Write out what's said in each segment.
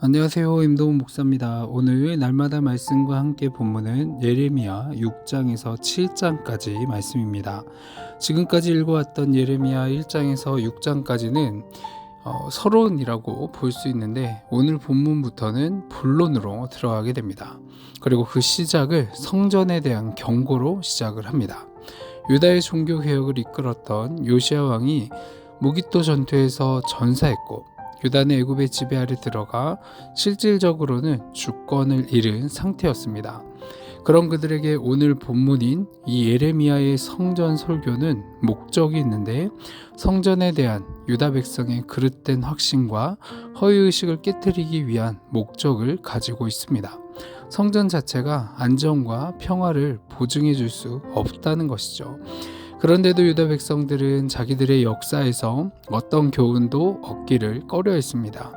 안녕하세요. 임도훈 목사입니다. 오늘 날마다 말씀과 함께 본문은 예레미야 6장에서 7장까지 말씀입니다. 지금까지 읽어왔던 예레미야 1장에서 6장까지는 서론이라고 볼 수 있는데, 오늘 본문부터는 본론으로 들어가게 됩니다. 그리고 그 시작을 성전에 대한 경고로 시작을 합니다. 유다의 종교개혁을 이끌었던 요시야 왕이 무기토 전투에서 전사했고, 유다는 애굽의 지배 아래 들어가 실질적으로는 주권을 잃은 상태였습니다. 그런 그들에게 오늘 본문인 이 예레미야의 성전 설교는 목적이 있는데, 성전에 대한 유다 백성의 그릇된 확신과 허위의식을 깨뜨리기 위한 목적을 가지고 있습니다. 성전 자체가 안정과 평화를 보증해 줄 수 없다는 것이죠. 그런데도 유다 백성들은 자기들의 역사에서 어떤 교훈도 얻기를 꺼려했습니다.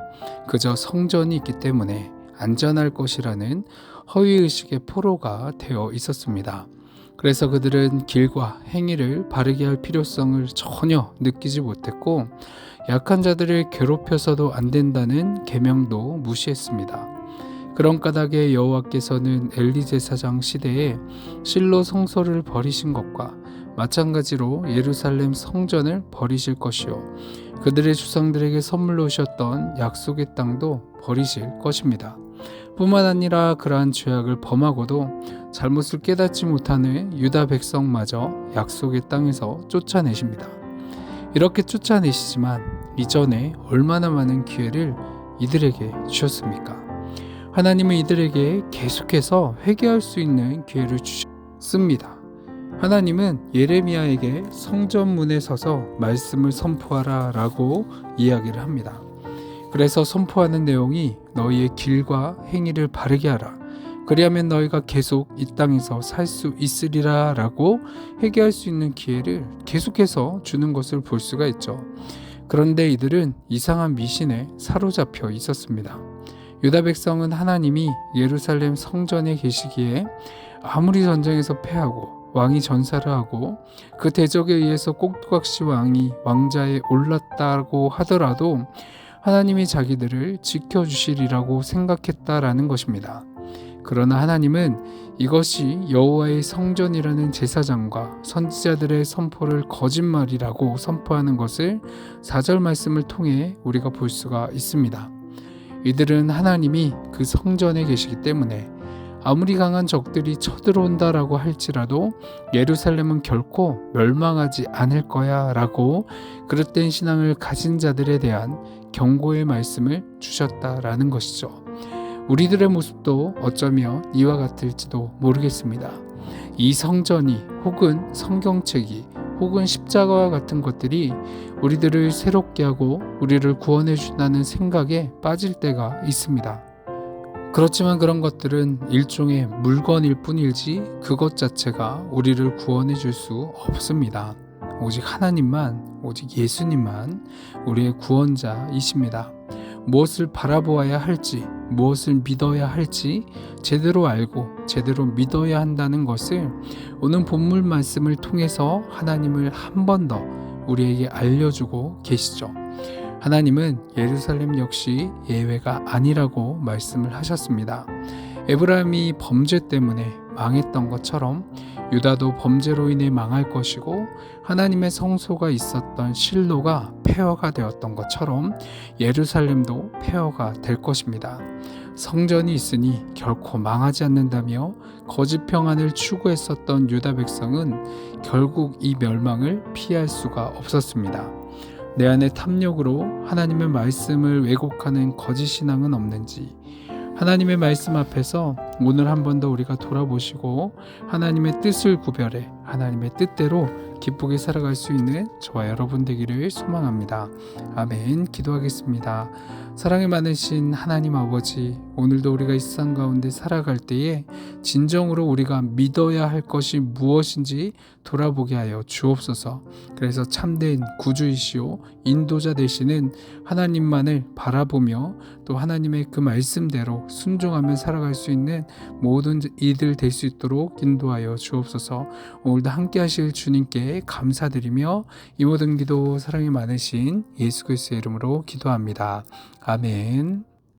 그저 성전이 있기 때문에 안전할 것이라는 허위의식의 포로가 되어 있었습니다. 그래서 그들은 길과 행위를 바르게 할 필요성을 전혀 느끼지 못했고, 약한 자들을 괴롭혀서도 안 된다는 계명도 무시했습니다. 그런 까닭에 여호와께서는 엘리 제사장 시대에 실로 성소를 버리신 것과 마찬가지로 예루살렘 성전을 버리실 것이요, 그들의 주상들에게 선물로 주셨던 약속의 땅도 버리실 것입니다. 뿐만 아니라 그러한 죄악을 범하고도 잘못을 깨닫지 못하는 유다 백성마저 약속의 땅에서 쫓아내십니다. 이렇게 쫓아내시지만 이전에 얼마나 많은 기회를 이들에게 주셨습니까? 하나님은 이들에게 계속해서 회개할 수 있는 기회를 주셨습니다. 하나님은 예레미야에게 성전문에 서서 말씀을 선포하라 라고 이야기를 합니다. 그래서 선포하는 내용이 너희의 길과 행위를 바르게 하라, 그리하면 너희가 계속 이 땅에서 살 수 있으리라 라고 회개할 수 있는 기회를 계속해서 주는 것을 볼 수가 있죠. 그런데 이들은 이상한 미신에 사로잡혀 있었습니다. 유다 백성은 하나님이 예루살렘 성전에 계시기에 아무리 전쟁에서 패하고 왕이 전사를 하고 그 대적에 의해서 꼭두각시 왕이 왕자에 올랐다고 하더라도 하나님이 자기들을 지켜주시리라고 생각했다라는 것입니다. 그러나 하나님은 이것이 여호와의 성전이라는 제사장과 선지자들의 선포를 거짓말이라고 선포하는 것을 4절 말씀을 통해 우리가 볼 수가 있습니다. 이들은 하나님이 그 성전에 계시기 때문에 아무리 강한 적들이 쳐들어온다라고 할지라도 예루살렘은 결코 멸망하지 않을 거야 라고 그릇된 신앙을 가진 자들에 대한 경고의 말씀을 주셨다라는 것이죠. 우리들의 모습도 어쩌면 이와 같을지도 모르겠습니다. 이 성전이 혹은 성경책이 혹은 십자가와 같은 것들이 우리들을 새롭게 하고 우리를 구원해 준다는 생각에 빠질 때가 있습니다. 그렇지만 그런 것들은 일종의 물건일 뿐이지 그것 자체가 우리를 구원해 줄 수 없습니다. 오직 하나님만, 오직 예수님만 우리의 구원자이십니다. 무엇을 바라보아야 할지, 무엇을 믿어야 할지 제대로 알고 제대로 믿어야 한다는 것을 오늘 본문 말씀을 통해서 하나님을 한 번 더 우리에게 알려주고 계시죠. 하나님은 예루살렘 역시 예외가 아니라고 말씀을 하셨습니다. 에브라임이 범죄 때문에 망했던 것처럼 유다도 범죄로 인해 망할 것이고, 하나님의 성소가 있었던 실로가 폐허가 되었던 것처럼 예루살렘도 폐허가 될 것입니다. 성전이 있으니 결코 망하지 않는다며 거짓 평안을 추구했었던 유다 백성은 결국 이 멸망을 피할 수가 없었습니다. 내 안에 탐욕으로 하나님의 말씀을 왜곡하는 거짓 신앙은 없는지, 하나님의 말씀 앞에서 오늘 한 번 더 우리가 돌아보시고 하나님의 뜻을 구별해 하나님의 뜻대로 기쁘게 살아갈 수 있는 저와 여러분 되기를 소망합니다. 아멘. 기도하겠습니다. 사랑이 많으신 하나님 아버지, 오늘도 우리가 이 세상 가운데 살아갈 때에 진정으로 우리가 믿어야 할 것이 무엇인지 돌아보게 하여 주옵소서. 그래서 참된 구주이시오 인도자 되시는 하나님만을 바라보며 또 하나님의 그 말씀대로 순종하며 살아갈 수 있는 모든 이들 될 수 있도록 인도하여 주옵소서. 오늘도 함께 하실 주님께 감사드리며 이 모든 기도 사랑이 많으신 예수 그리스도의 이름으로 기도합니다. 아멘.